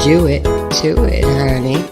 Do it, honey.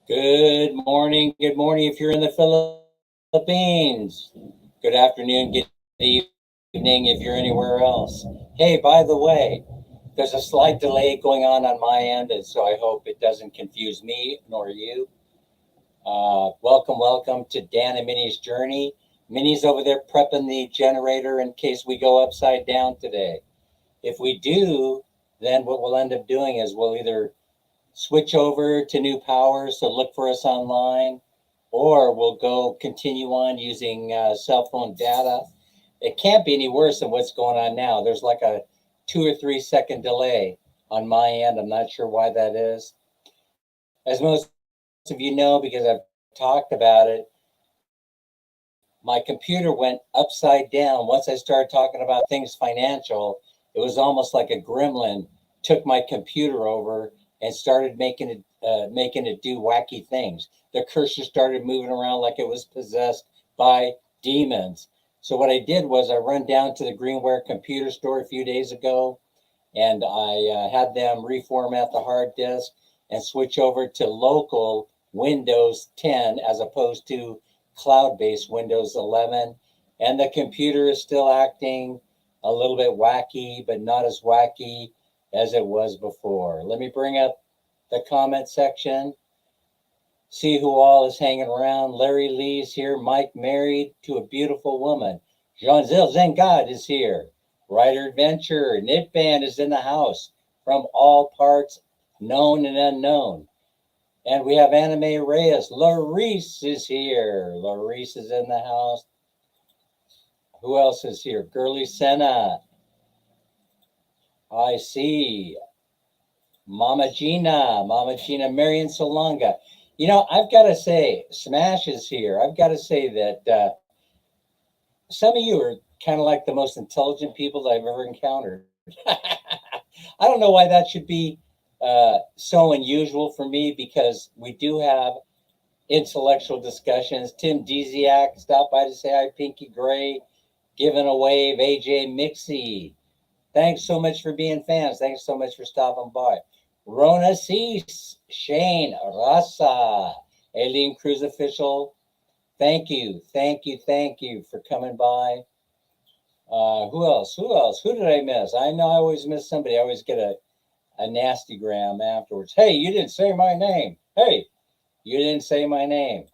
Good morning. Good morning if you're in the Philippines. Good afternoon. Good evening if you're anywhere else. Hey, by the way, there's a slight delay going on my end, and so I hope it doesn't confuse me nor you. Welcome to Dan and Minnie's Journey. Minnie's over there prepping the generator in case we go upside down today. If we do, then what we'll end up doing is we'll either switch over to new power, so look for us online, or we'll go continue on using cell phone data. It can't be any worse than what's going on now. There's like a 2 or 3 second delay on my end. I'm not sure why that is. As most of you know, because I've talked about it, my computer went upside down. Once I started talking about things financial, it was almost like a gremlin took my computer over and started making it do wacky things. The cursor started moving around like it was possessed by demons. So what I did was I run down to the Greenware computer store a few days ago, and I had them reformat the hard disk and switch over to local Windows 10 as opposed to cloud-based Windows 11. And the computer is still acting a little bit wacky, but not as wacky as it was before. Let me bring up the comment section, see who all is hanging around. Larry Lee's here. Mike married to a beautiful woman. Jean-Zil Zengad is here. Writer Adventure. Knit Band is in the house from all parts, known and unknown. And we have Anime Reyes. Larice is here. Larice is in the house. Who else is here? Girly Senna. I see. Mama Gina, Marion Solanga. You know, I've got to say, Smash is here. I've got to say that some of you are kind of like the most intelligent people that I've ever encountered. I don't know why that should be so unusual for me, because we do have intellectual discussions. Tim Deziak stopped by to say hi. Pinky Gray, giving a wave. AJ Mixie. Thanks so much for being fans. Thanks so much for stopping by. Rona Cease, Shane Rasa, Alien Cruise Official. Thank you for coming by. Who else? Who did I miss? I know I always miss somebody. I always get a nasty gram afterwards. Hey, you didn't say my name. Hey, you didn't say my name.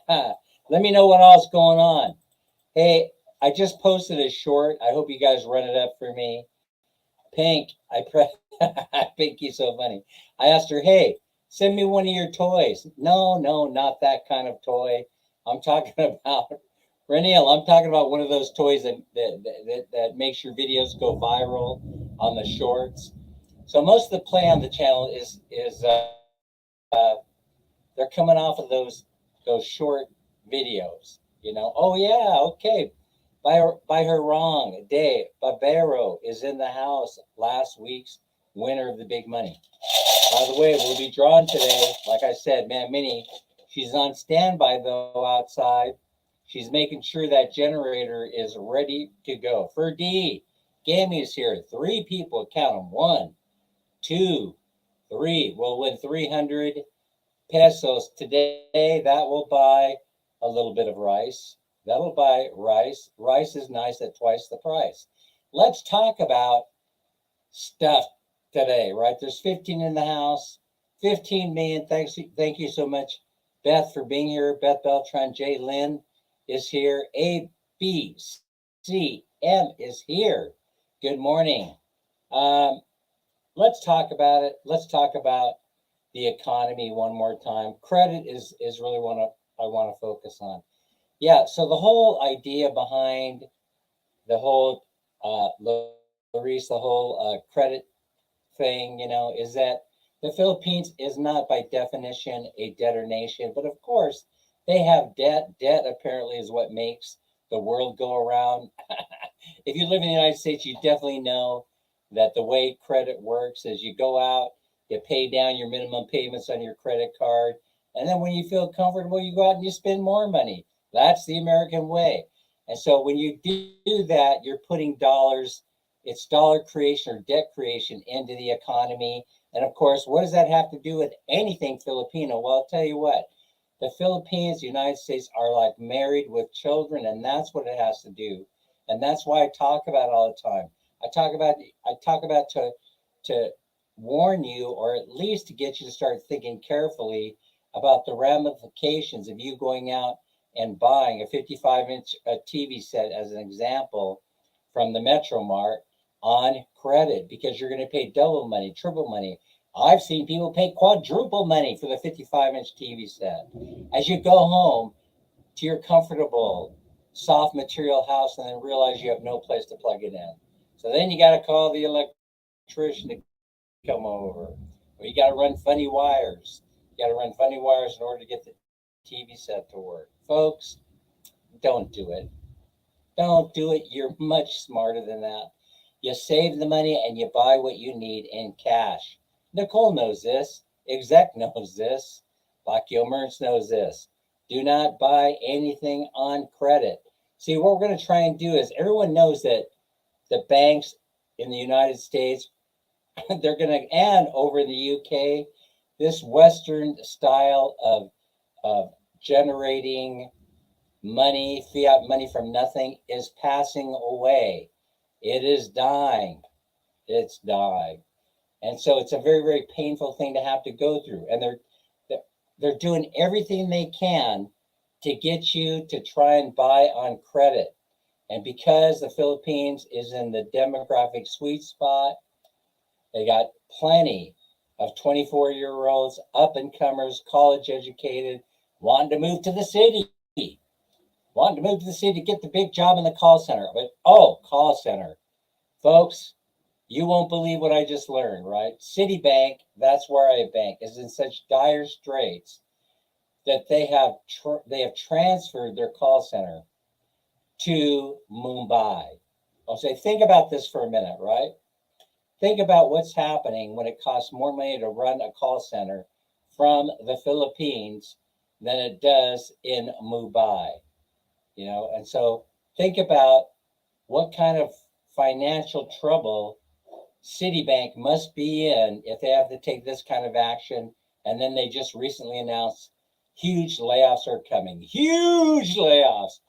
Let me know what all's going on. Hey, I just posted a short. I hope you guys run it up for me. Pink, Pinky's so funny. I asked her, hey, send me one of your toys. No, not that kind of toy. I'm talking about, Reniel, I'm talking about one of those toys that makes your videos go viral on the shorts. So most of the play on the channel is they're coming off of those short videos. You know, oh yeah, okay. By her wrong, Dave Barbero is in the house, last week's winner of the big money. By the way, we'll be drawn today. Like I said, man, Minnie, she's on standby though outside. She's making sure that generator is ready to go. For D, Gammy's here. 3 people, count them. 1, 2, 3. We'll win 300 pesos today. That will buy a little bit of rice. That'll buy rice. Rice is nice at twice the price. Let's talk about stuff today, right? There's 15 in the house, 15 million. Thank you so much, Beth, for being here. Beth Beltran, Jay Lynn is here. A, B, C, M is here. Good morning. Um, let's talk about it. Let's talk about the economy one more time. Credit is really what I want to focus on. Yeah, so the whole idea behind the whole Larice, the whole credit thing, is that the Philippines is not by definition a debtor nation, but of course they have debt. Debt apparently is what makes the world go around. If you live in the United States, you definitely know that the way credit works is you go out, you pay down your minimum payments on your credit card, and then when you feel comfortable, you go out and you spend more money. That's the American way. And so when you do that, you're putting dollars, it's dollar creation or debt creation into the economy. And of course, what does that have to do with anything Filipino? Well, I'll tell you what, the Philippines, the United States are like married with children, and that's what it has to do. And that's why I talk about it all the time. I talk about to warn you, or at least to get you to start thinking carefully about the ramifications of you going out and buying a 55-inch TV set, as an example, from the Metro Mart on credit, because you're going to pay double money, triple money. I've seen people pay quadruple money for the 55-inch TV set. As you go home to your comfortable, soft material house and then realize you have no place to plug it in. So then you got to call the electrician to come over. Or you got to run funny wires. You got to run funny wires in order to get the TV set to work. Folks, don't do it. Don't do it. You're much smarter than that. You save the money and you buy what you need in cash. Nicole knows this. Exec knows this. Bakio Merns knows this. Do not buy anything on credit. See, what we're going to try and do is, everyone knows that the banks in the United States, they're going to, and over in the UK, this Western style of generating money, fiat money from nothing, is passing away. It is dying. It's dying. And so it's a very, very painful thing to have to go through. And they're doing everything they can to get you to try and buy on credit. And because the Philippines is in the demographic sweet spot, they got plenty of 24-year-olds, up-and-comers, college educated, wanting to move to the city. Wanting to move to the city to get the big job in the call center. But, call center. Folks, you won't believe what I just learned, right? Citibank, that's where I bank, is in such dire straits that they have transferred their call center to Mumbai. I'll say, think about this for a minute, right? Think about what's happening when it costs more money to run a call center from the Philippines than it does in Mumbai. And so think about what kind of financial trouble Citibank must be in if they have to take this kind of action. And then they just recently announced huge layoffs are coming. Huge layoffs.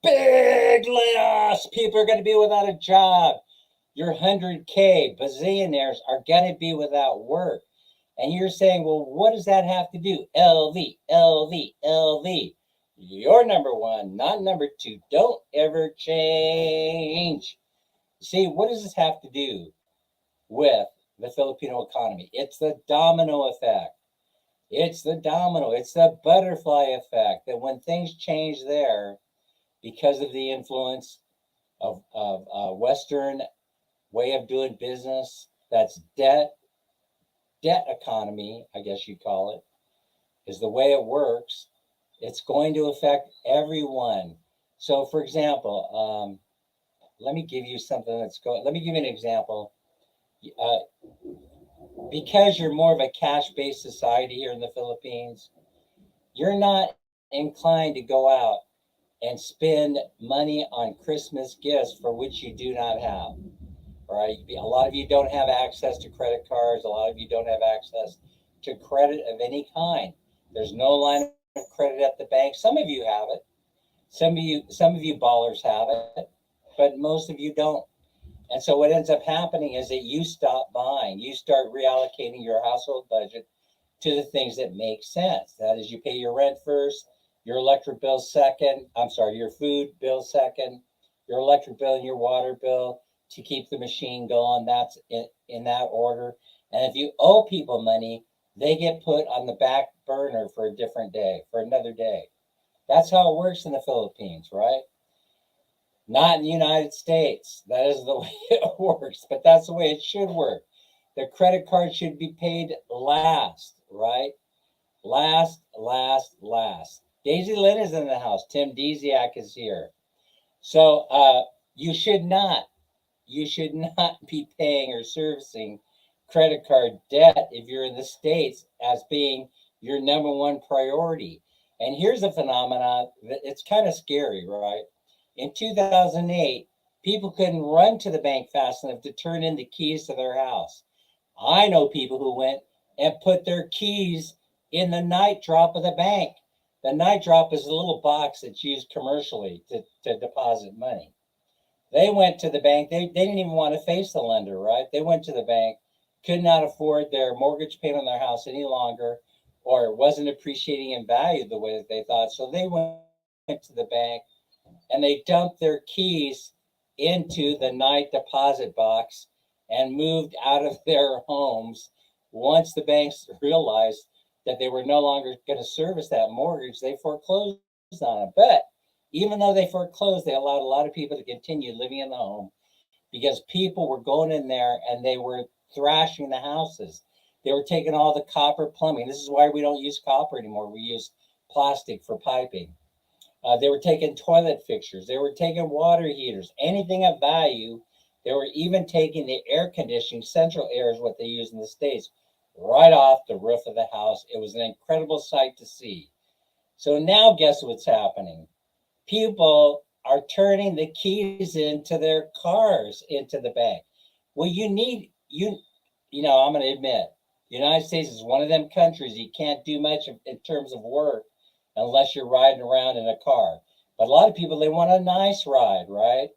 Big layoffs. People are going to be without a job. Your 100K bazillionaires are going to be without work. And you're saying, well, what does that have to do? LV, LV, LV. You're number one, not number two. Don't ever change. See, what does this have to do with the Filipino economy? It's the domino effect. It's the domino. It's the butterfly effect, that when things change there because of the influence of Western way of doing business, that's debt economy, I guess you'd call it, is the way it works. It's going to affect everyone. So, for example, let me give you something let me give you an example. Because you're more of a cash-based society here in the Philippines, you're not inclined to go out and spend money on Christmas gifts for which you do not have. All right, a lot of you don't have access to credit cards. A lot of you don't have access to credit of any kind. There's no line of credit at the bank. Some of you have it. Some of you ballers have it, but most of you don't. And so what ends up happening is that you stop buying. You start reallocating your household budget to the things that make sense. That is, you pay your rent first, your electric bill second. I'm sorry, your food bill second, your electric bill and your water bill to keep the machine going. That's in that order. And if you owe people money, they get put on the back burner for a different day, for another day. That's how it works in the Philippines, right? Not in the United States. That is the way it works, but that's the way it should work. The credit card should be paid last, right? Last, last, last. Daisy Lynn is in the house. Tim Deziak is here. So you should not be paying or servicing credit card debt if you're in the States as being your number one priority. And here's a phenomenon that it's kind of scary, right? In 2008, people couldn't run to the bank fast enough to turn in the keys to their house. I know people who went and put their keys in the night drop of the bank. The night drop is a little box that's used commercially to deposit money. They went to the bank. They didn't even want to face the lender, right? They went to the bank, could not afford their mortgage payment on their house any longer, or it wasn't appreciating in value the way that they thought. So they went to the bank and they dumped their keys into the night deposit box and moved out of their homes. Once the banks realized that they were no longer going to service that mortgage, they foreclosed on it. But even though they foreclosed, they allowed a lot of people to continue living in the home because people were going in there and they were thrashing the houses. They were taking all the copper plumbing. This is why we don't use copper anymore. We use plastic for piping. They were taking toilet fixtures. They were taking water heaters, anything of value. They were even taking the air conditioning, central air is what they use in the States, right off the roof of the house. It was an incredible sight to see. So now guess what's happening? People are turning the keys into their cars into the bank. Well, I'm going to admit, the United States is one of them countries you can't do much in terms of work unless you're riding around in a car. But a lot of people, they want a nice ride, right?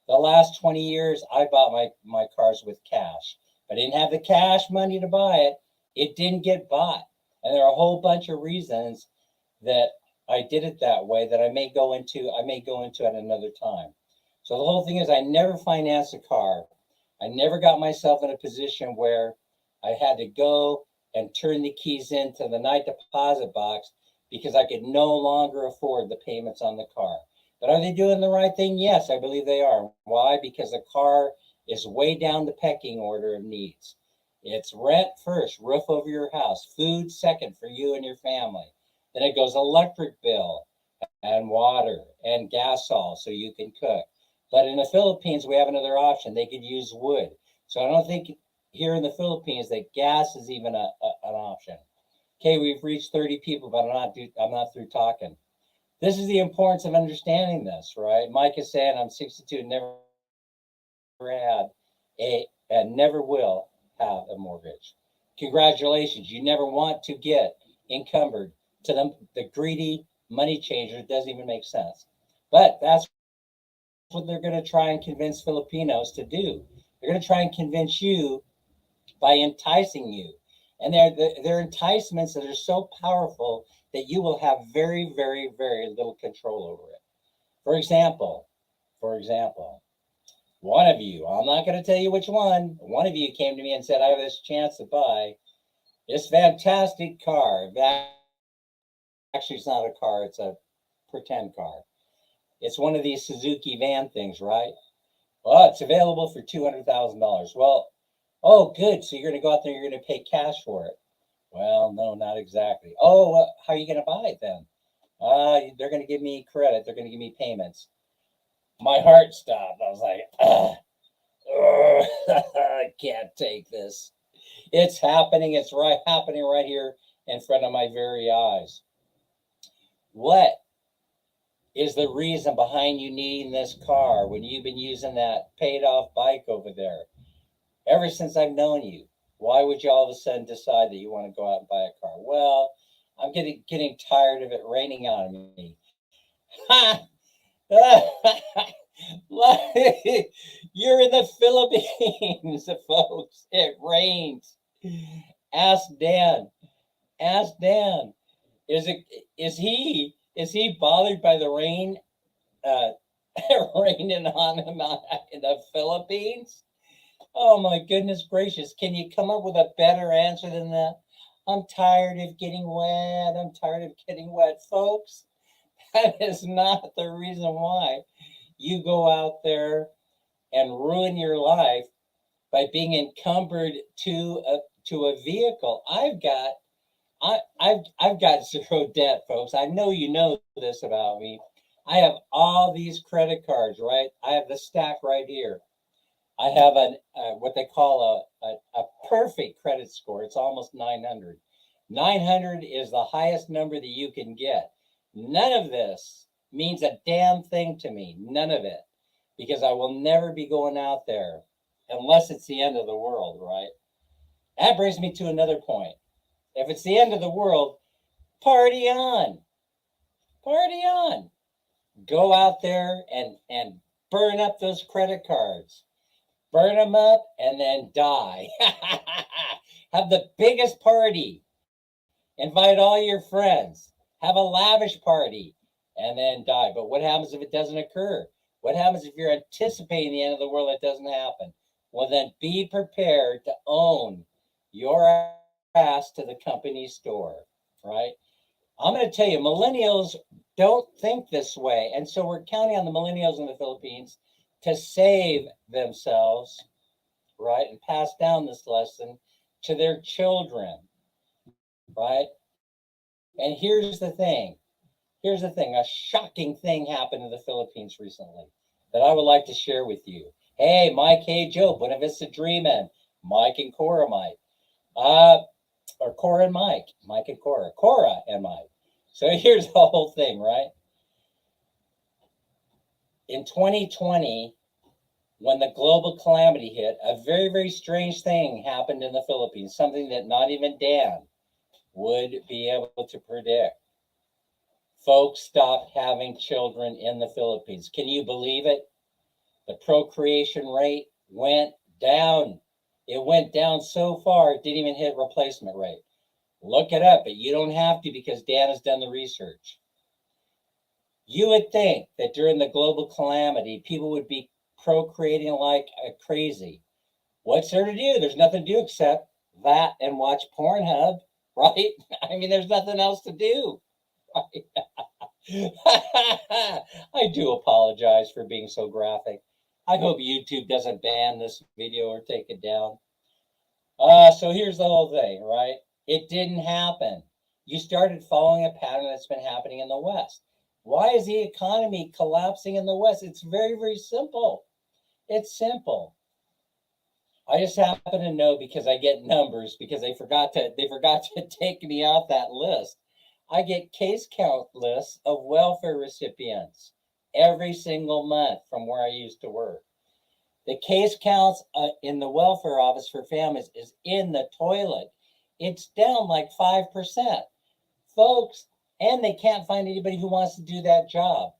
The last 20 years, I bought my cars with cash. If I didn't have the cash money to buy it, it didn't get bought. And there are a whole bunch of reasons that I did it that way that I may go into at another time. So the whole thing is I never financed a car. I never got myself in a position where I had to go and turn the keys into the night deposit box because I could no longer afford the payments on the car. But are they doing the right thing? Yes, I believe they are. Why? Because the car is way down the pecking order of needs. It's rent first, roof over your house, food second for you and your family. Then it goes electric bill and water and gas all so you can cook. But in the Philippines, we have another option. They could use wood. So I don't think here in the Philippines that gas is even an option. Okay, we've reached 30 people, but I'm not through talking. This is the importance of understanding this, right? Mike is saying I'm 62 and never had and never will have a mortgage. Congratulations. You never want to get encumbered to the greedy money changer. It doesn't even make sense. But that's what they're going to try and convince Filipinos to do. They're going to try and convince you by enticing you. And they're enticements that are so powerful that you will have very, very, very little control over it. For example, one of you, I'm not going to tell you which one of you came to me and said, I have this chance to buy this fantastic car. Actually, it's not a car, it's a pretend car. It's one of these Suzuki van things, right? Well, it's available for $200,000. Well, oh, good. So you're going to go out there, you're going to pay cash for it. Well, no, not exactly. Oh, how are you going to buy it then? They're going to give me credit. They're going to give me payments. My heart stopped. I was like, I can't take this. It's happening. It's happening right here in front of my very eyes. What is the reason behind you needing this car when you've been using that paid off bike over there? Ever since I've known you, why would you all of a sudden decide that you want to go out and buy a car? Well, I'm getting tired of it raining on me. Ha! You're in the Philippines, folks. It rains. Ask Dan. Ask Dan. Is it is he bothered by the rain uh raining on him in the Philippines? Oh my goodness gracious. Can you come up with a better answer than that? I'm tired of getting wet. I'm tired of getting wet, folks. That is not the reason why you go out there and ruin your life by being encumbered to a vehicle. I've got zero debt, folks. I know you know this about me. I have all these credit cards, right? I have the stack right here. I have what they call a perfect credit score. It's almost 900. 900 is the highest number that you can get. None of this means a damn thing to me. None of it. Because I will never be going out there unless it's the end of the world, right? That brings me to another point. If it's the end of the world, party on. Party on. Go out there and burn up those credit cards. Burn them up and then die. Have the biggest party. Invite all your friends. Have a lavish party and then die. But what happens if it doesn't occur? What happens if you're anticipating the end of the world that doesn't happen? Well, then be prepared to own your ass to the company store, right? I'm going to tell you, millennials don't think this way. And so we're counting on the millennials in the Philippines to save themselves, right? And pass down this lesson to their children, right? And here's the thing. Here's the thing. A shocking thing happened in the Philippines recently that I would like to share with you. Hey, Mike, hey, Joe, Buena Vista Dreamin', Mike and Cora, Mike. Or Cora and Mike and Cora and Mike. So here's the whole thing, right? In 2020, when the global calamity hit, a very, very strange thing happened in the Philippines, something that not even Dan would be able to predict. Folks stopped having children in the Philippines. Can you believe it? The procreation rate went down. It went down so far, it didn't even hit replacement rate. Look it up, but you don't have to because Dan has done the research. You would think that during the global calamity, people would be procreating like crazy. What's there to do? There's nothing to do except that and watch Pornhub, right? I mean, there's nothing else to do. Right? I do apologize for being so graphic. I hope YouTube doesn't ban this video or take it down. So here's the whole thing, right? It didn't happen. You started following a pattern that's been happening in the West. Why is the economy collapsing in the West? It's very, very simple. It's simple. I just happen to know because I get numbers because they forgot to take me off that list. I get case count lists of welfare recipients every single month from where I used to work. The case counts in the welfare office for families is in the toilet. It's down like 5%. Folks, and they can't find anybody who wants to do that job.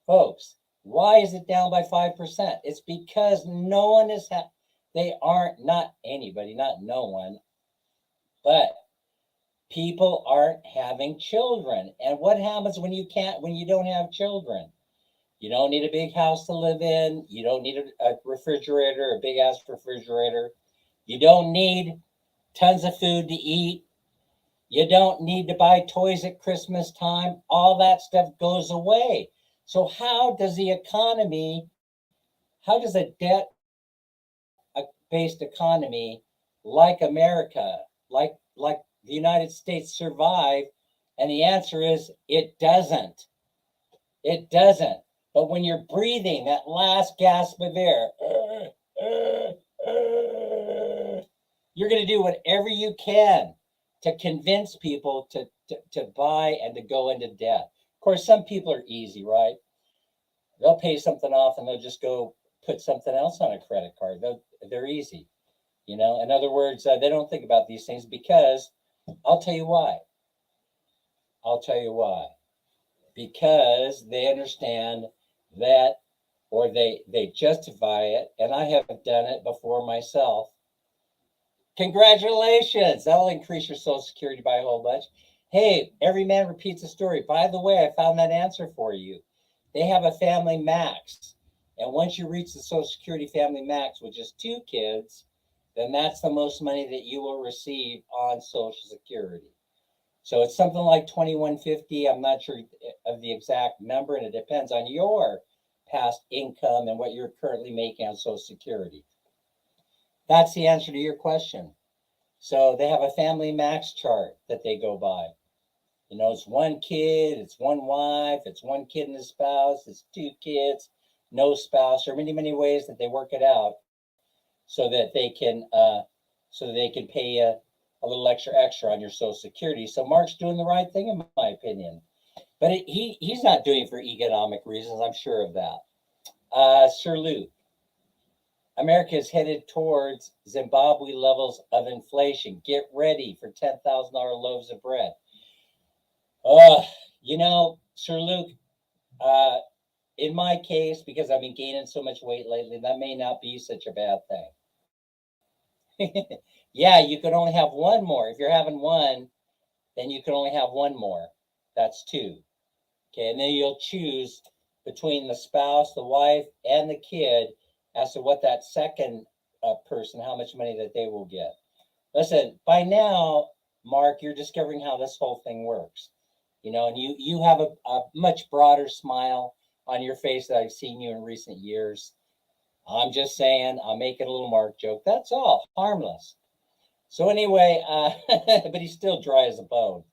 Folks, why is it down by 5%? It's because no one is, they aren't, not anybody, not no one, but people aren't having children. And what happens when you don't have children? You don't need a big house to live in. You don't need a refrigerator, a big ass refrigerator. You don't need tons of food to eat. You don't need to buy toys at Christmas time. All that stuff goes away. So how does a debt-based economy like America, like the United States survive? And the answer is it doesn't. It doesn't. But when you're breathing that last gasp of air, you're going to do whatever you can to convince people to buy and to go into debt. Of course, some people are easy, right? They'll pay something off and they'll just go put something else on a credit card. They're easy. In other words, they don't think about these things because I'll tell you why. Because they understand that, or they justify it, and I have done it before myself. Congratulations, that'll increase your Social Security by a whole bunch. Hey, every man repeats a story. By the way, I found that answer for you. They have a family max, and once you reach the Social Security family max with just 2 kids, then that's the most money that you will receive on Social Security. So it's something like 2150. I'm not sure of the exact number, and it depends on your past income and what you're currently making on Social Security. That's the answer to your question. So they have a family max chart that they go by. You know, it's 1 kid, it's 1 wife, it's 1 kid and a spouse, it's 2 kids, no spouse, or many, many ways that they work it out so that they can pay you a little extra on your Social Security. So Mark's doing the right thing, in my opinion. But he's not doing it for economic reasons, I'm sure of that. Sir Luke, America is headed towards Zimbabwe levels of inflation. Get ready for $10,000 loaves of bread. You know, Sir Luke, in my case, because I've been gaining so much weight lately, that may not be such a bad thing. Yeah, you could only have 1 more. If you're having 1, then you can only have 1 more. That's 2. Okay, and then you'll choose between the spouse, the wife, and the kid as to what that second person, how much money that they will get. Listen, by now, Mark, you're discovering how this whole thing works. You know, and you have a much broader smile on your face that I've seen you in recent years. I'm just saying, I'm making a little Mark joke. That's all, harmless. So anyway, but he's still dry as a bone.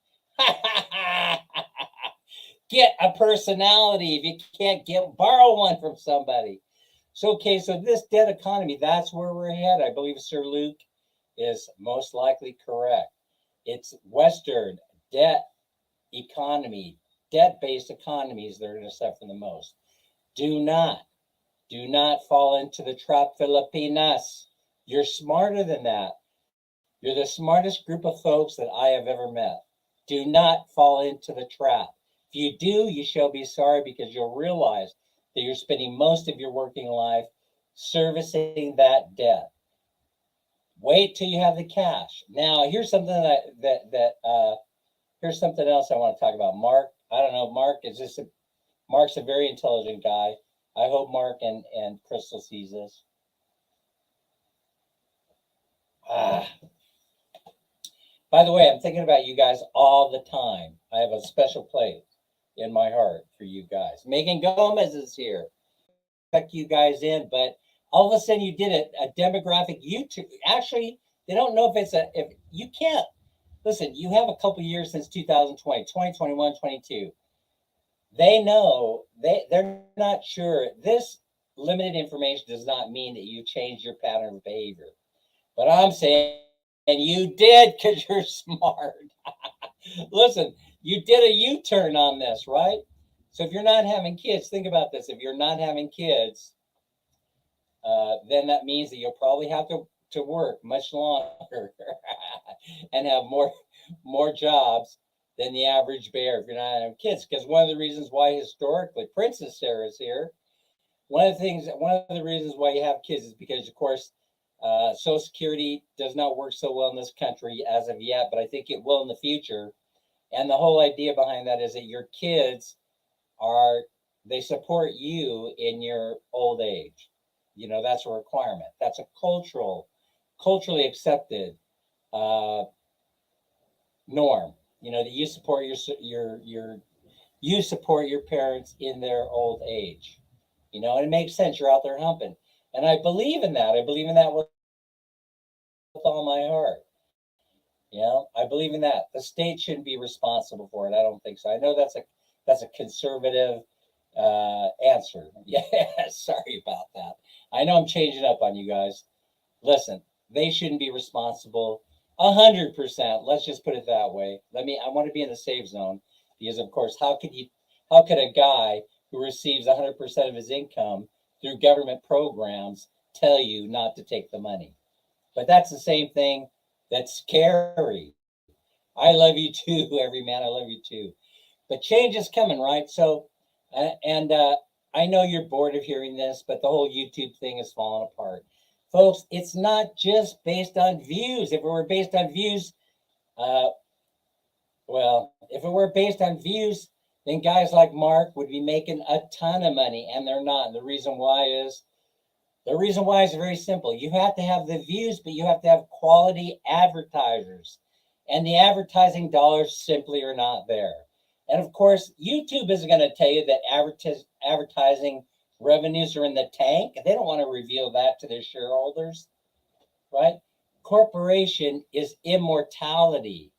Get a personality. If you can't borrow one from somebody. So, okay, so this debt economy, that's where we're headed. I believe Sir Luke is most likely correct. It's Western debt economy, debt-based economies that are going to suffer the most. Do not fall into the trap, Filipinas. You're smarter than that. You're the smartest group of folks that I have ever met. Do not fall into the trap. If you do, you shall be sorry, because you'll realize that you're spending most of your working life servicing that debt. Wait till you have the cash. Now, here's something here's something else I want to talk about. Mark, I don't know, Mark, Mark's a very intelligent guy. I hope Mark and Crystal sees this. By the way, I'm thinking about you guys all the time. I have a special place in my heart for you guys. Megan Gomez is here. Check you guys in, but all of a sudden you did a demographic YouTube. Actually, they don't know if you can't. Listen, you have a couple years since 2020, 2021, 22. They know, they're not sure. This limited information does not mean that you change your pattern of behavior. But I'm saying, and you did, because you're smart. Listen, you did a U-turn on this, right? So if you're not having kids, think about this. If you're not having kids, then that means that you'll probably have to work much longer and have more jobs than the average bear if you're not having kids. Because one of the reasons why historically, Princess Sarah's here, one of the reasons why you have kids is because, of course, Social Security does not work so well in this country as of yet, but I think it will in the future. And the whole idea behind that is that your kids they support you in your old age. You know, that's a requirement. That's a culturally accepted norm. You know, that you support your parents in their old age. You know, and it makes sense. You're out there humping, and I believe in that. I believe in that with all my heart. You know, I believe in that. The state shouldn't be responsible for it. I don't think so. I know that's a conservative answer. Yeah, sorry about that. I know I'm changing up on you guys. Listen, they shouldn't be responsible 100%. Let's just put it that way. I want to be in the safe zone, because of course, how could a guy who receives 100% of his income through government programs tell you not to take the money? But that's the same thing that's scary. I love you too, every man. I love you too. But change is coming, right? So, I know you're bored of hearing this, but the whole YouTube thing is falling apart. Folks, it's not just based on views. If it were based on views, uh, if it were based on views, then guys like Mark would be making a ton of money, and they're not. And the reason why is very simple. You have to have the views, but you have to have quality advertisers. And the advertising dollars simply are not there. And of course, YouTube isn't going to tell you that advertising revenues are in the tank. They don't want to reveal that to their shareholders, right? Corporation is immortality.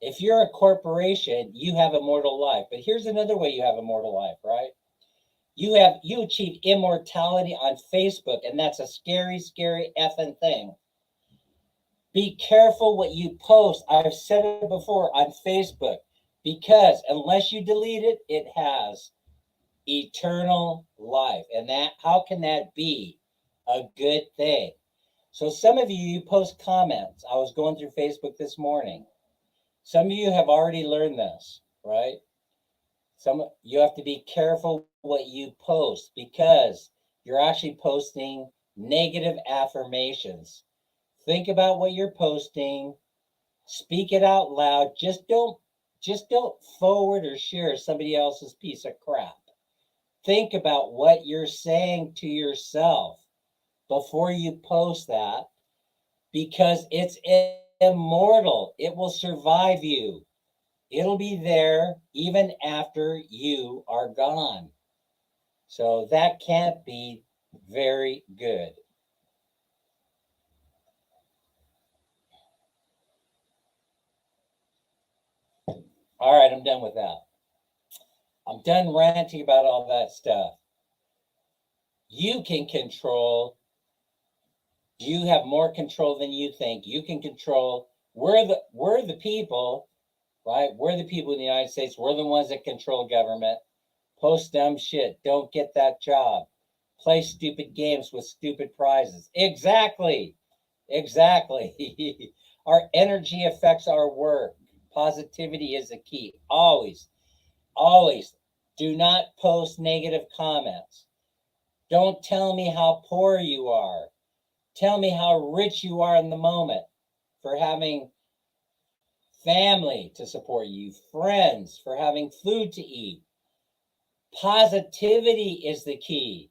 If you're a corporation, you have immortal life. But here's another way you have immortal life, right? You achieve immortality on Facebook, and that's a scary, scary effing thing. Be careful what you post. I've said it before on Facebook, because unless you delete it, it has eternal life. And that, how can that be a good thing? So some of you post comments. I was going through Facebook this morning. Some of you have already learned this, right? You have to be careful what you post, because you're actually posting negative affirmations. Think about what you're posting, speak it out loud. Just don't forward or share somebody else's piece of crap. Think about what you're saying to yourself before you post that, because it's immortal. It will survive you. It'll be there even after you are gone. So that can't be very good. All right, I'm done with that. I'm done ranting about all that stuff. You can control. You have more control than you think. You can control. We're the people, right? We're the people in the United States. We're the ones that control government. Post dumb shit. Don't get that job. Play stupid games with stupid prizes. Exactly. Exactly. Our energy affects our work. Positivity is the key. Always, always. Do not post negative comments. Don't tell me how poor you are. Tell me how rich you are in the moment for having family to support you, friends, for having food to eat. Positivity is the key.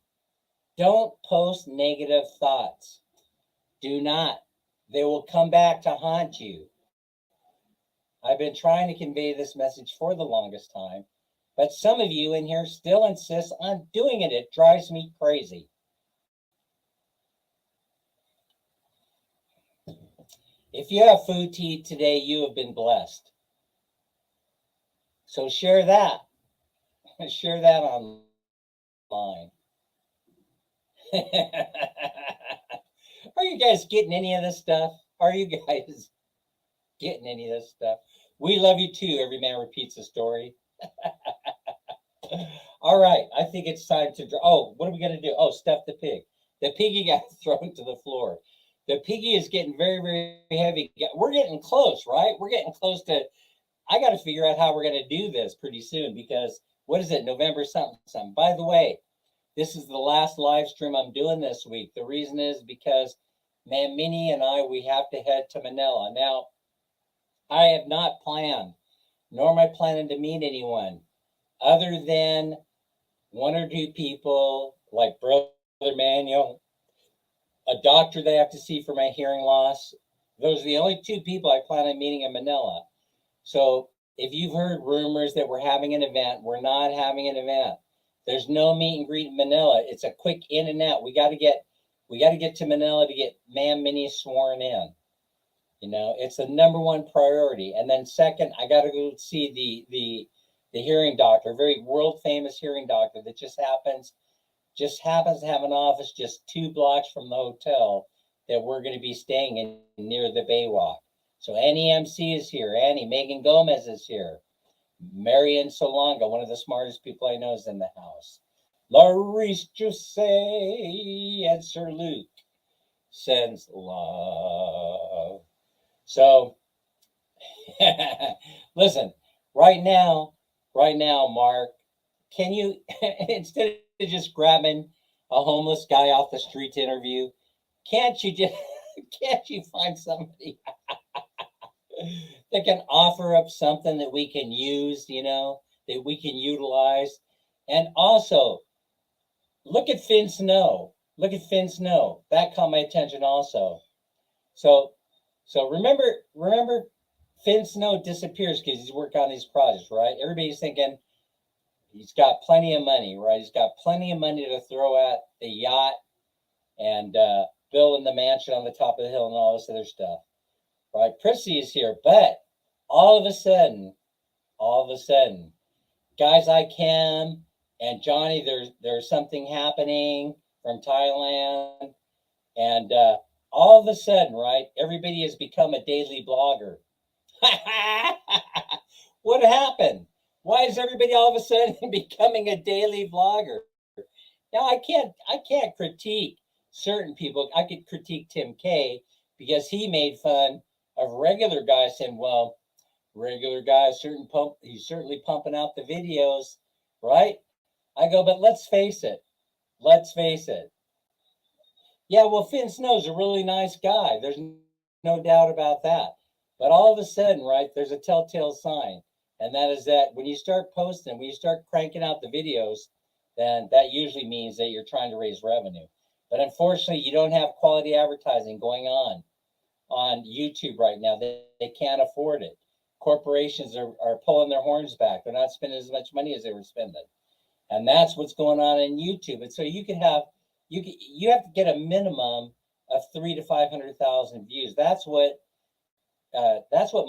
Don't post negative thoughts. Do not. They will come back to haunt you. I've been trying to convey this message for the longest time, but some of you in here still insist on doing it. It drives me crazy. If you have food to eat today, you have been blessed. So share that. Share that online. Are you guys getting any of this stuff? Are you guys getting any of this stuff? We love you too. Every man repeats a story. All right, I think it's time to draw. Oh, what are we going to do? Oh, stuff the pig. The piggy got thrown to the floor. The piggy is getting very, very heavy. We're getting close, right? We're getting close to. I got to figure out how we're going to do this pretty soon, because what is it? November something, something. By the way, this is the last live stream I'm doing this week. The reason is because, man, Minnie and I, we have to head to Manila. Now, I have not planned, nor am I planning to meet anyone other than one or two people like Brother Manuel, a doctor that I have to see for my hearing loss. Those are the only two people I plan on meeting in Manila. So if you've heard rumors that we're having an event, we're not having an event. There's no meet and greet in Manila. It's a quick in and out. We got to get to Manila to get Ma'am Minnie sworn in. You know, it's the number one priority. And then second, I got to go see the hearing doctor, a very world famous hearing doctor that just happens to have an office just 2 blocks from the hotel that we're going to be staying in near the Baywalk. So Annie MC is here. Megan Gomez is here. Marian Solanga, one of the smartest people I know, is in the house. Laurice Jose and Sir Luke sends love. So, listen, right now, Mark, can you, instead of just grabbing a homeless guy off the street to interview, can't you just, can't you find somebody that can offer up something that we can use, that we can utilize? And also, look at Finn Snow. Look at Finn Snow. That caught my attention also. So remember Finn Snow disappears because he's working on these projects, right? Everybody's thinking he's got plenty of money, right? He's got plenty of money to throw at the yacht and building the mansion on the top of the hill and all this other stuff, right? Prissy is here, but all of a sudden, guys like him and Johnny, there's something happening from Thailand, and all of a sudden, right, everybody has become a daily blogger. What happened? Why is everybody all of a sudden becoming a daily vlogger? Now I can't critique certain people. I could critique Tim K because he made fun of regular guys saying, well, regular guys he's certainly pumping out the videos, right? I go, but let's face it. Yeah, well, Finn Snow's a really nice guy. There's no doubt about that. But all of a sudden, right, there's a telltale sign. And that is that when you start posting, when you start cranking out the videos, then that usually means that you're trying to raise revenue. But unfortunately, you don't have quality advertising going on YouTube right now. They can't afford it. Corporations are pulling their horns back. They're not spending as much money as they were spending. And that's what's going on in YouTube. And so you have to get a minimum of 300,000 to 500,000 views. That's what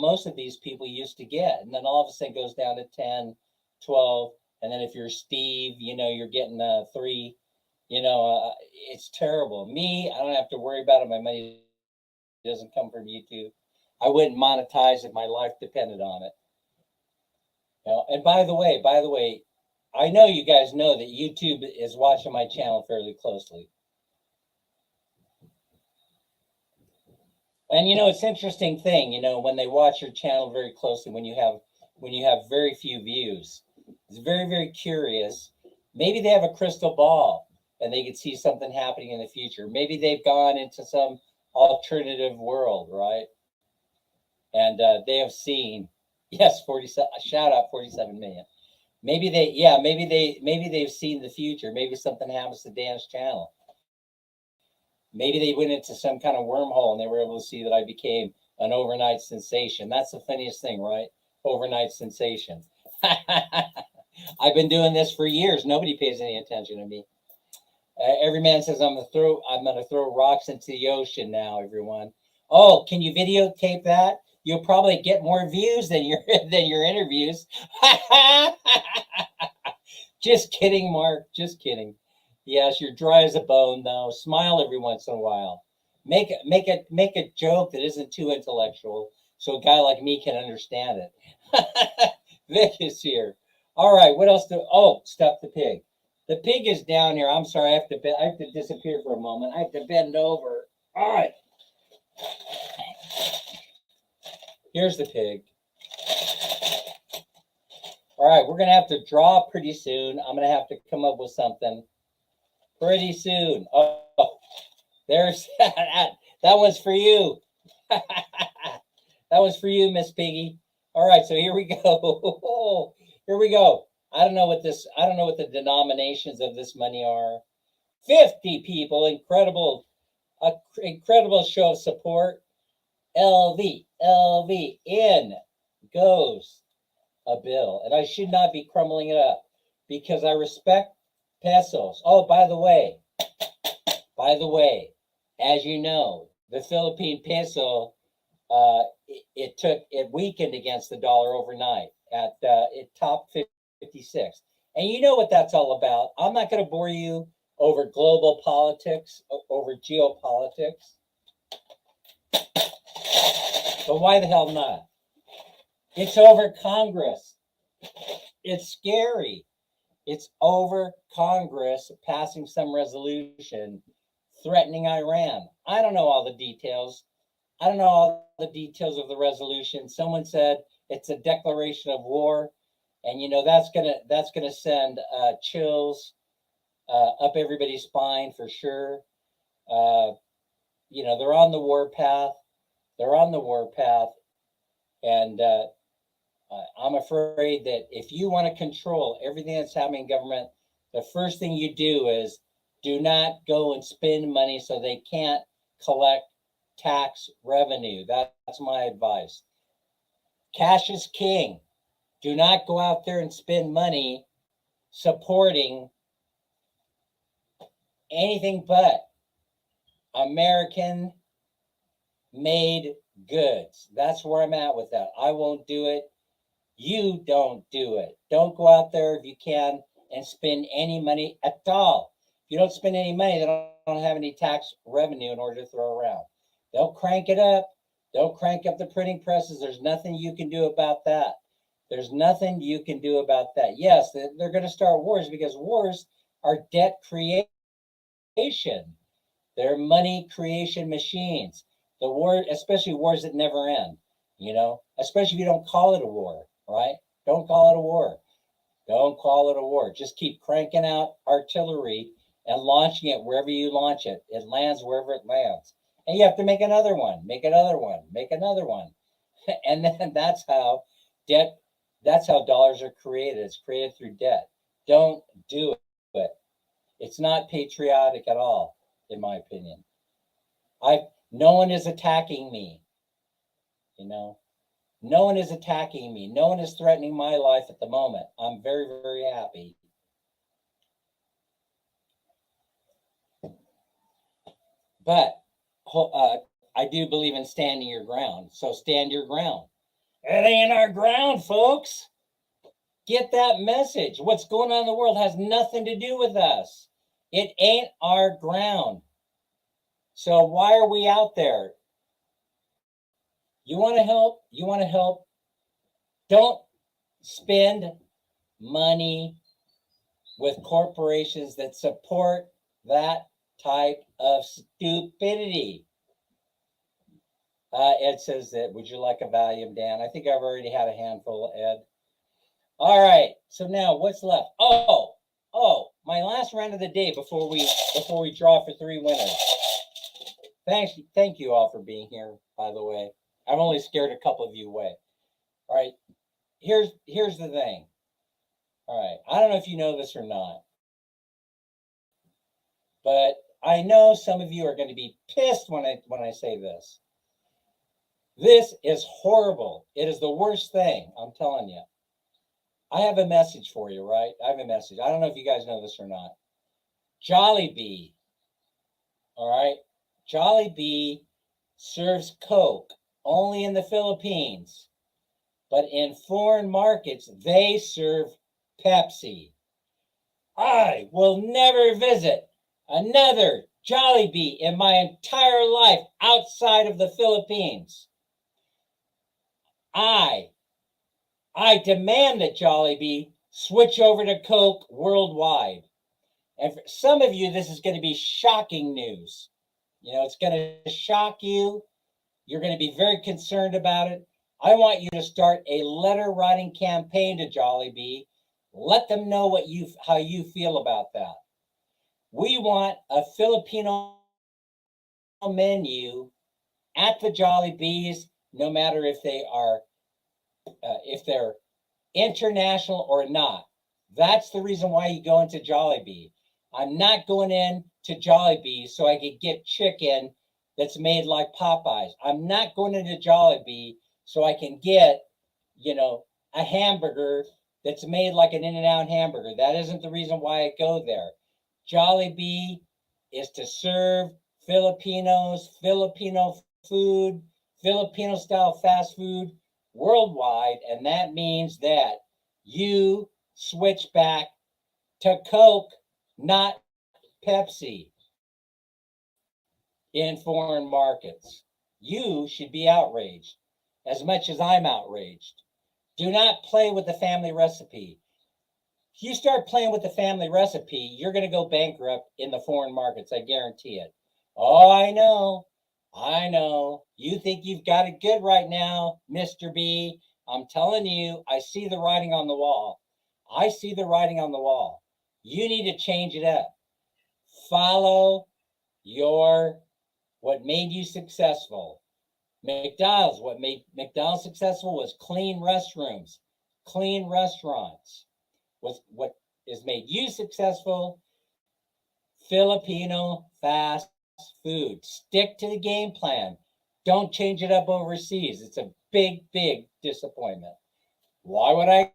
most of these people used to get. And then all of a sudden it goes down to 10, 12. And then if you're Steve, you're getting 3, it's terrible. Me, I don't have to worry about it. My money doesn't come from YouTube. I wouldn't monetize if my life depended on it. And by the way, I know you guys know that YouTube is watching my channel fairly closely. And it's an interesting thing, when they watch your channel very closely, when you have very few views, it's very, very curious. Maybe they have a crystal ball and they could see something happening in the future. Maybe they've gone into some alternative world, right? And they have seen, yes, 47. Shout out 47 million. Maybe they've seen the future. Maybe something happens to Dan's channel. Maybe they went into some kind of wormhole and they were able to see that I became an overnight sensation. That's the funniest thing, right? Overnight sensation. I've been doing this for years. Nobody pays any attention to me. Every man says I'm gonna throw rocks into the ocean now. Everyone. Oh, can you videotape that? You'll probably get more views than your interviews. Just kidding, Mark. Just kidding. Yes, you're dry as a bone, though. Smile every once in a while. Make a joke that isn't too intellectual, so a guy like me can understand it. Vic is here. All right, what else? Stuff the pig. The pig is down here. I'm sorry, I have to disappear for a moment. I have to bend over. All right. Here's the pig. All right, we're gonna have to draw pretty soon. I'm gonna have to come up with something pretty soon. Oh, there's that one's for you. That was for you, Miss Piggy. All right, so here we go. Here we go. I don't know what the denominations of this money are. 50 people, incredible show of support. LV, in goes a bill. And I should not be crumbling it up because I respect pesos. Oh, by the way, as you know, the Philippine peso, it weakened against the dollar overnight it topped 56. And you know what that's all about. I'm not going to bore you over global politics, over geopolitics. But why the hell not? It's over Congress. It's scary. It's over Congress passing some resolution threatening Iran. I don't know all the details. I don't know all the details of the resolution. Someone said it's a declaration of war. And you know that's gonna send chills up everybody's spine for sure. You know, they're on the war path. They're on the war path, and I'm afraid that if you want to control everything that's happening in government, the first thing you do is do not go and spend money so they can't collect tax revenue. That's my advice. Cash is king. Do not go out there and spend money supporting anything but American made goods. That's where I'm at with that. I won't do it. You don't do it. Don't go out there if you can and spend any money at all. If you don't spend any money, they don't have any tax revenue in order to throw around. They'll crank it up. They'll crank up the printing presses. There's nothing you can do about that. There's nothing you can do about that. Yes, they're going to start wars because wars are debt creation. They're money creation machines. The war, especially wars that never end, you know, especially if you don't call it a war, right? Don't call it a war. Don't call it a war. Just keep cranking out artillery and launching it wherever you launch it. It lands wherever it lands. And you have to make another one, make another one, make another one. And then that's how dollars are created. It's created through debt. Don't do it. It's not patriotic at all, in my opinion. No one is attacking me, you know. No one is attacking me. No one is threatening my life at the moment. I'm very, very happy. But I do believe in standing your ground. So stand your ground. It ain't our ground, folks. Get that message. What's going on in the world has nothing to do with us. It ain't our ground. So why are we out there? You want to help? You want to help? Don't spend money with corporations that support that type of stupidity. Ed says that, would you like a Valium, Dan? I think I've already had a handful, Ed. All right, so now what's left? Oh, my last round of the day before we draw for 3 winners. Thank you all for being here, by the way. I've only scared a couple of you away. All right, here's the thing. All right, I don't know if you know this or not, but I know some of you are going to be pissed when I say this. This is horrible. It is the worst thing, I'm telling you. I have a message for you, right? I have a message. I don't know if you guys know this or not. Jollibee, all right? Jollibee serves Coke only in the Philippines, but in foreign markets, they serve Pepsi. I will never visit another Jollibee in my entire life outside of the Philippines. I demand that Jollibee switch over to Coke worldwide. And for some of you, this is going to be shocking news. You know, it's going to shock you. You're going to be very concerned about it. I want you to start a letter writing campaign to Jollibee. Let them know how you feel about that. We want a Filipino menu at the Jollibees, no matter if they're international or not. That's the reason why you go into Jollibee. I'm not going in to Jollibee so I could get chicken that's made like Popeyes. I'm not going into Jollibee so I can get, a hamburger that's made like an In-N-Out hamburger. That isn't the reason why I go there. Jollibee is to serve Filipinos, Filipino food, Filipino style fast food worldwide, and that means that you switch back to Coke, not Pepsi, in foreign markets. You should be outraged as much as I'm outraged. Do not play with the family recipe. If you start playing with the family recipe, you're going to go bankrupt in the foreign markets. I guarantee it. Oh, I know. You think you've got it good right now, Mr. B. I'm telling you, I see the writing on the wall. I see the writing on the wall. You need to change it up. Follow what made you successful. McDonald's, what made McDonald's successful was clean restrooms, clean restaurants. What has made you successful? Filipino fast food. Stick to the game plan. Don't change it up overseas. It's a big, big disappointment. Why would I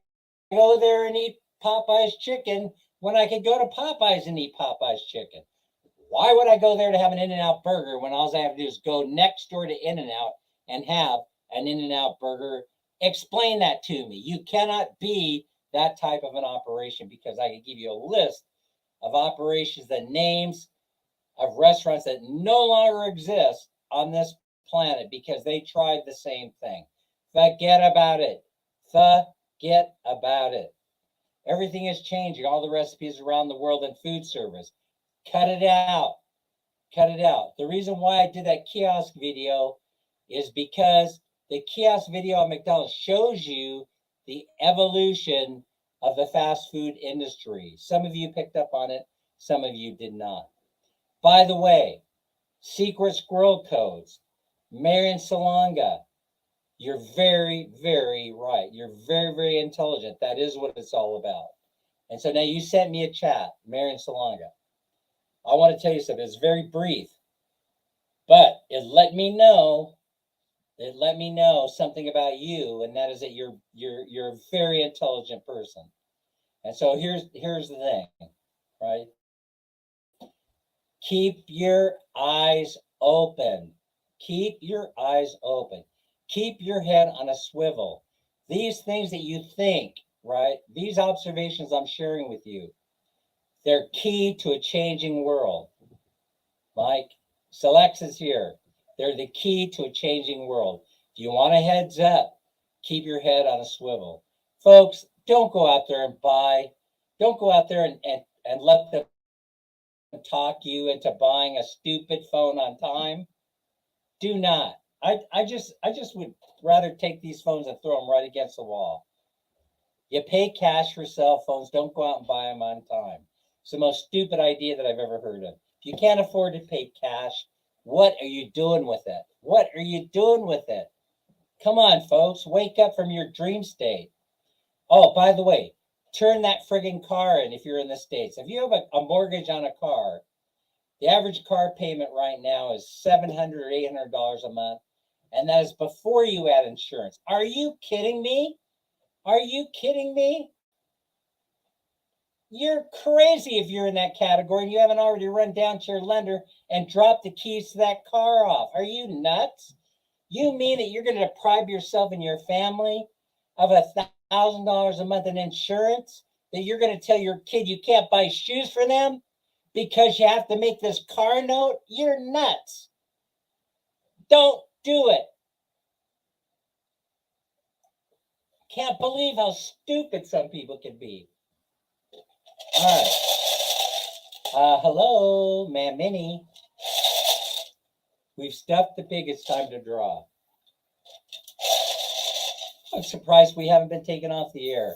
go there and eat Popeye's chicken when I could go to Popeye's and eat Popeye's chicken? Why would I go there to have an In-N-Out burger when all I have to do is go next door to In-N-Out and have an In-N-Out burger? Explain that to me. You cannot be that type of an operation, because I can give you a list of operations, the names of restaurants that no longer exist on this planet because they tried the same thing. Forget about it. Forget about it. Everything is changing. All the recipes around the world in food service. Cut it out. Cut it out. The reason why I did that kiosk video is because the kiosk video at McDonald's shows you the evolution of the fast food industry. Some of you picked up on it. Some of you did not. By the way, secret squirrel codes. Marion Salonga, you're very, very right. You're very, very intelligent. That is what it's all about. And so now you sent me a chat, Marion Salonga. I want to tell you something. It's very brief, but it let me know something about you, and that is that you're a very intelligent person. And so here's the thing, right? Keep your eyes open. Keep your eyes open. Keep your head on a swivel. These things that you think, right? These observations I'm sharing with you, they're key to a changing world. Mike, Selex is here. They're the key to a changing world. If you want a heads up, keep your head on a swivel. Folks, don't go out there and buy. Don't go out there and let them talk you into buying a stupid phone on time. Do not. I just would rather take these phones and throw them right against the wall. You pay cash for cell phones. Don't go out and buy them on time. It's the most stupid idea that I've ever heard of. If you can't afford to pay cash, what are you doing with it? What are you doing with it? Come on, folks. Wake up from your dream state. Oh, by the way, turn that friggin' car in if you're in the States. If you have a mortgage on a car, the average car payment right now is $700 or $800 a month. And that is before you add insurance. Are you kidding me? Are you kidding me? You're crazy if you're in that category and you haven't already run down to your lender and dropped the keys to that car off. Are you nuts? You mean that you're going to deprive yourself and your family of $1,000 a month in insurance? That you're going to tell your kid you can't buy shoes for them because you have to make this car note? You're nuts. Don't do it. Can't believe how stupid some people can be. All right. Hello, Ma'am Minnie. We've stuffed the pig. It's time to draw. I'm surprised we haven't been taken off the air.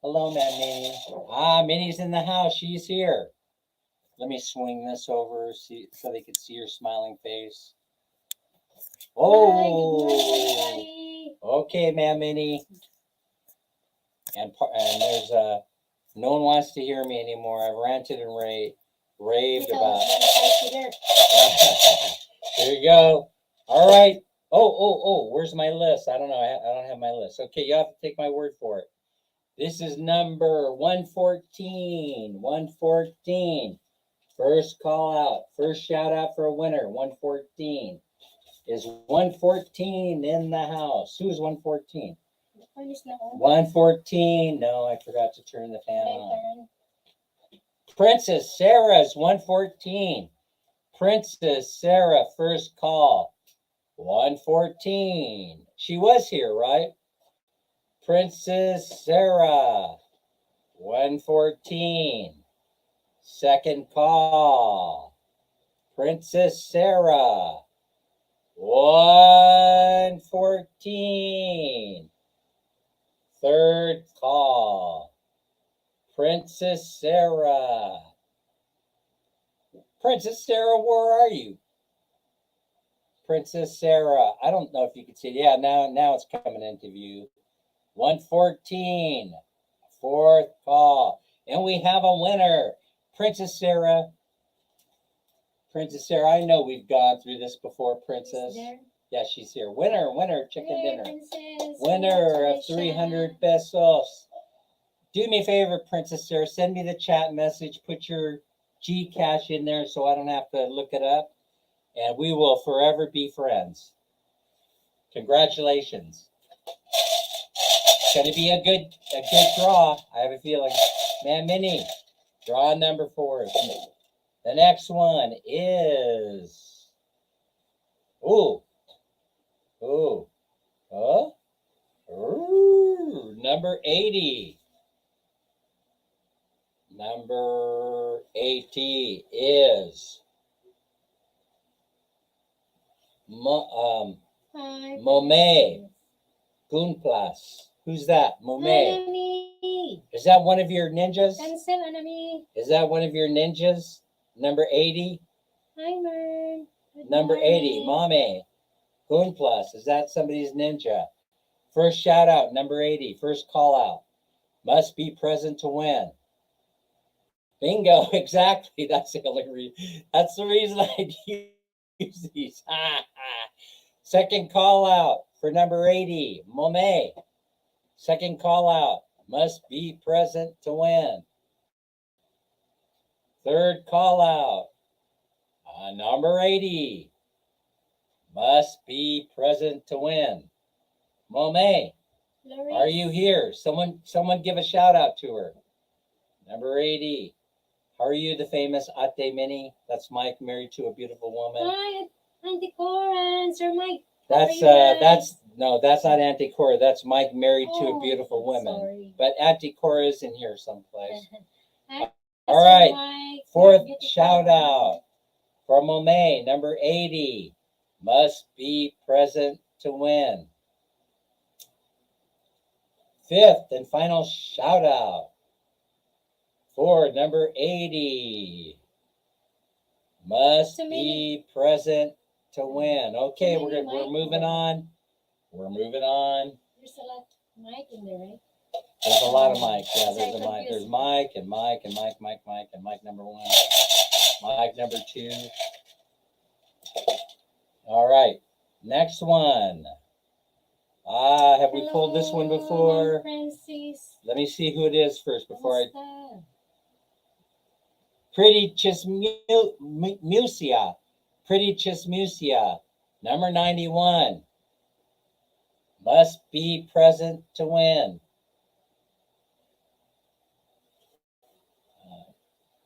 Hello, Ma'am Minnie. Minnie's in the house. She's here. Let me swing this over so they can see your smiling face. Oh, okay, Ma'am Minnie. And there's no one wants to hear me anymore. I've ranted and raved about. There you go. All right. Oh. Where's my list? I don't know. I don't have my list. Okay, you have to take my word for it. This is number 114. 114. First call out. First shout out for a winner. 114. Is 114 in the house? Who's 114? 114. No, I forgot to turn the fan on. Princess Sarah's 114. Princess Sarah, first call. 114. She was here, right? Princess Sarah. 114. Second call. Princess Sarah. 114. Third call. Princess Sarah. Princess Sarah, where are you? Princess Sarah. I don't know if you can see it. Yeah, now it's coming into view. 114. Fourth call. And we have a winner. Princess Sarah. Princess Sarah, I know we've gone through this before, Princess. Yeah, she's here. Winner, chicken dinner. Princess, Winner of 300 pesos. Do me a favor, Princess Sarah. Send me the chat message. Put your Gcash in there so I don't have to look it up. And we will forever be friends. Congratulations. It's going to be a good draw. I have a feeling. Man, Minnie, draw number 4. The next one is number 80. Number 80 is Mome Gunplas. Who's that? Mome. Anami. Is that one of your ninjas? Cancel, Anami. Is that one of your ninjas? Number 80? Hi, Mern. Number 80, Mame Gunplas. Is that somebody's ninja? First shout out, number 80. First call out. Must be present to win. Bingo, exactly. That's the only reason. That's the reason I use these. Second call out for number 80, Mome. Second call out, must be present to win. Third call out, number 80, must be present to win. Mome, are you here? Someone give a shout out to her. Number 80. How are you, the famous Ate Minnie? That's Mike, married to a beautiful woman. Hi, Auntie Cora and Sir Mike. That's not Auntie Cora. That's Mike, married to a beautiful woman. Sorry. But Auntie Cora is in here someplace. Hi, All right. Mike. Fourth shout out for Mome, number 80. Must be present to win. Fifth and final shout out for number 80. Must be present to win. Okay, we're moving on. We're moving on. There's a lot of Mike in there, right? There's a lot of Mike. Yeah, there's a Mike. There's Mike and Mike and Mike and Mike number 1. Mike number 2. All right. Next one. Have we pulled this one before? Francis. Let me see who it is first before Pretty Chismusia. Pretty Chismusia. Number 91. Must be present to win.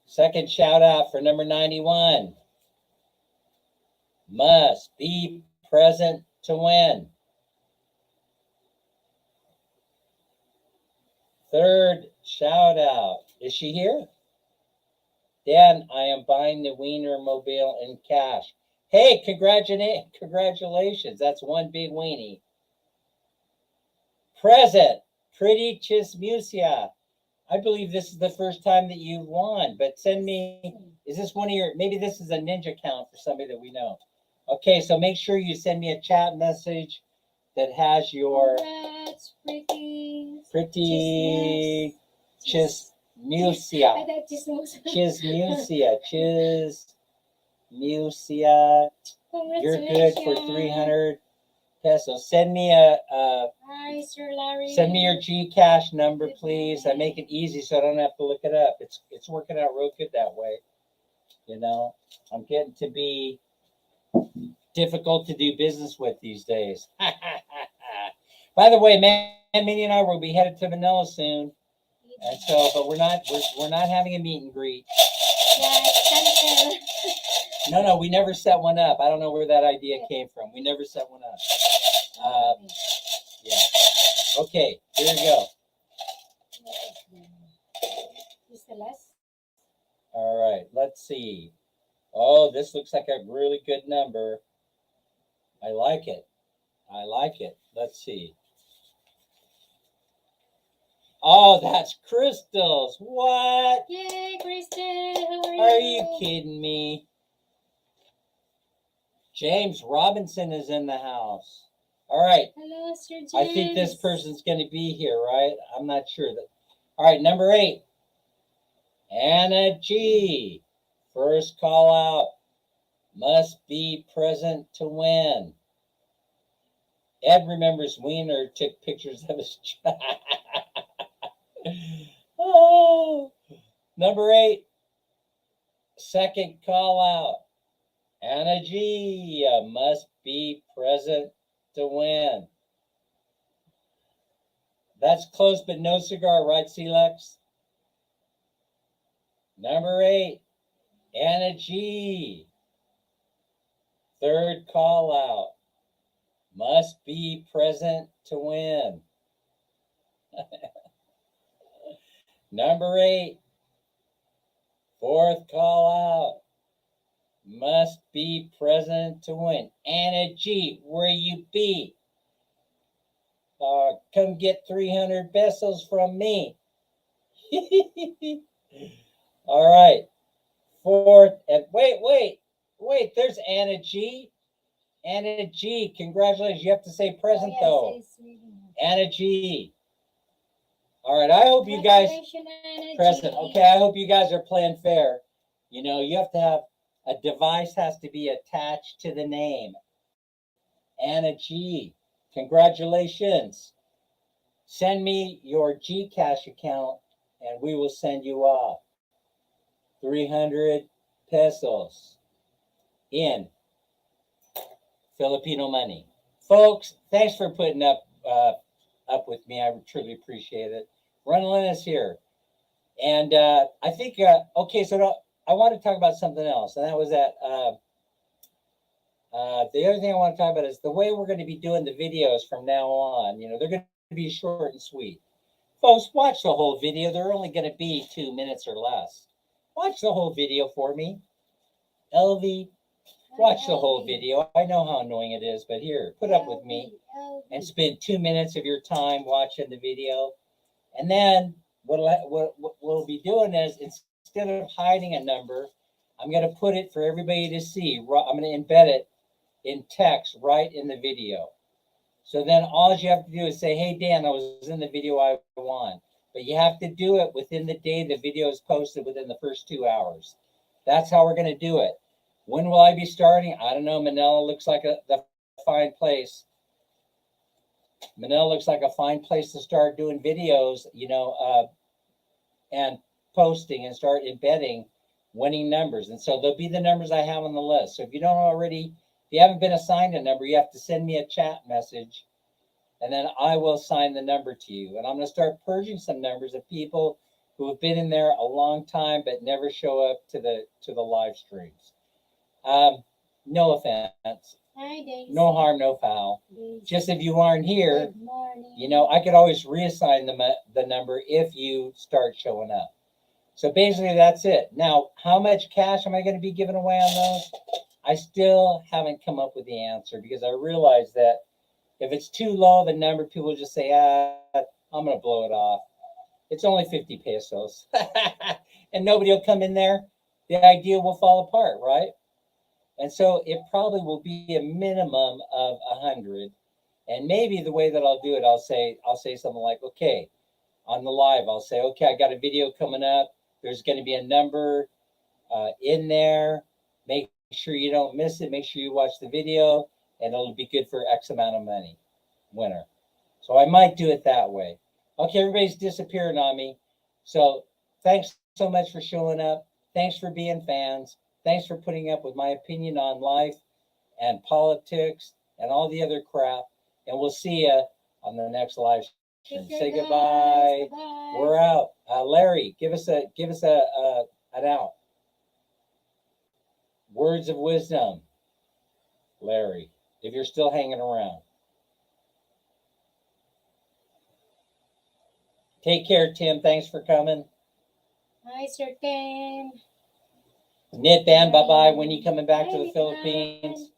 Second shout out for number 91. Must be present to win. Third shout out. Is she here? Dan, I am buying the Wiener Mobile in cash. Hey, congratulations. That's one big weenie. Present. Pretty Chismusia. I believe this is the first time that you've won, but send me, is this one of your, maybe this is a ninja count for somebody that we know. Okay, so make sure you send me a chat message that has your Pretty Chismusia. Chismusia. You're good for 300 pesos. Send me Hi, Sir Larry. Send me your Gcash number, please. I make it easy so I don't have to look it up. It's working out real good that way. You know, I'm getting to be difficult to do business with these days. By the way, Minnie and I will be headed to Manila soon, and so, but we're not having a meet and greet. Yeah, No, we never set one up. I don't know where that idea came from. We never set one up. Yeah. Okay, here we go. All right, let's see. Oh, this looks like a really good number. I like it. I like it. Let's see. Oh, that's crystals. What? Yay, Kristen! How are you? Are you kidding me? James Robinson is in the house. All right. Hello, Sir James. I think this person's going to be here, right? I'm not sure. All right, number 8. Anna G. First call out. Must be present to win. Ed remembers Wiener took pictures of his child. Oh, number 8. Second call out. Anna G. Must be present to win. That's close, but no cigar, right, Celex? Number 8. Anna G. Third call out. Must be present to win. Number 8. Fourth call out. Must be present to win. Anna G, where you be? Come get 300 pesos from me. All right. Fourth, and wait. There's Anna G. Anna G, congratulations. You have to say present though. Anna G. All right. I hope you guys present. Okay. I hope you guys are playing fair. You know, you have to have a device has to be attached to the name. Anna G. Congratulations. Send me your GCash account and we will send you off 300 pesos in Filipino money. Folks, thanks for putting up with me. I truly appreciate it. Runlin is here. And I think, okay, so I want to talk about something else. And that was that the other thing I want to talk about is the way we're going to be doing the videos from now on. You know, they're going to be short and sweet. Folks, watch the whole video. They're only going to be 2 minutes or less. Watch the whole video for me. LV, watch the whole video. I know how annoying it is, but here, put up with me and spend 2 minutes of your time watching the video. And then what we'll be doing is, instead of hiding a number, I'm going to put it for everybody to see. I'm going to embed it in text right in the video. So then all you have to do is say, hey, Dan, I was in the video I won. But you have to do it within the day the video is posted, within the first 2 hours. That's how we're going to do it. When will I be starting? I don't know. Manila looks like the fine place. Manila looks like a fine place to start doing videos, you know, and posting and start embedding winning numbers. And so there'll be the numbers I have on the list. So if you don't already, if you haven't been assigned a number, you have to send me a chat message and then I will assign the number to you. And I'm going to start purging some numbers of people who have been in there a long time but never show up to the live streams. No offense. Hi, Daisy. No harm, no foul. Daisy. Just if you aren't here, Good morning. you know, I could always reassign the number if you start showing up. So basically that's it. Now, how much cash am I going to be giving away on those? I still haven't come up with the answer because I realize that if it's too low, the number, people just say, I'm going to blow it off. It's only 50 pesos. And nobody will come in there. The idea will fall apart, right? And so it probably will be a minimum of 100. And maybe the way that I'll do it, I'll say something like, okay, on the live, I'll say, okay, I got a video coming up. There's going to be a number in there. Make sure you don't miss it. Make sure you watch the video, and it'll be good for X amount of money, winner. So I might do it that way. Okay, everybody's disappearing on me. So thanks so much for showing up. Thanks for being fans. Thanks for putting up with my opinion on life and politics and all the other crap. And we'll see you on the next live stream. Say goodbye. Bye. We're out. Larry, give us an out. Words of wisdom, Larry, if you're still hanging around. Take care, Tim. Thanks for coming. Hi, Sir Tim. Nitban, bye-bye. When you coming back to the Philippines?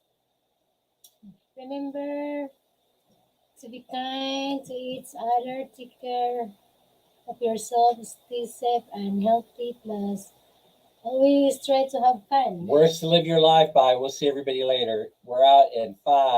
Remember to be kind to each other. Take care of yourself. Stay safe and healthy. Plus, always try to have fun. Words to live your life by. We'll see everybody later. We're out in 5.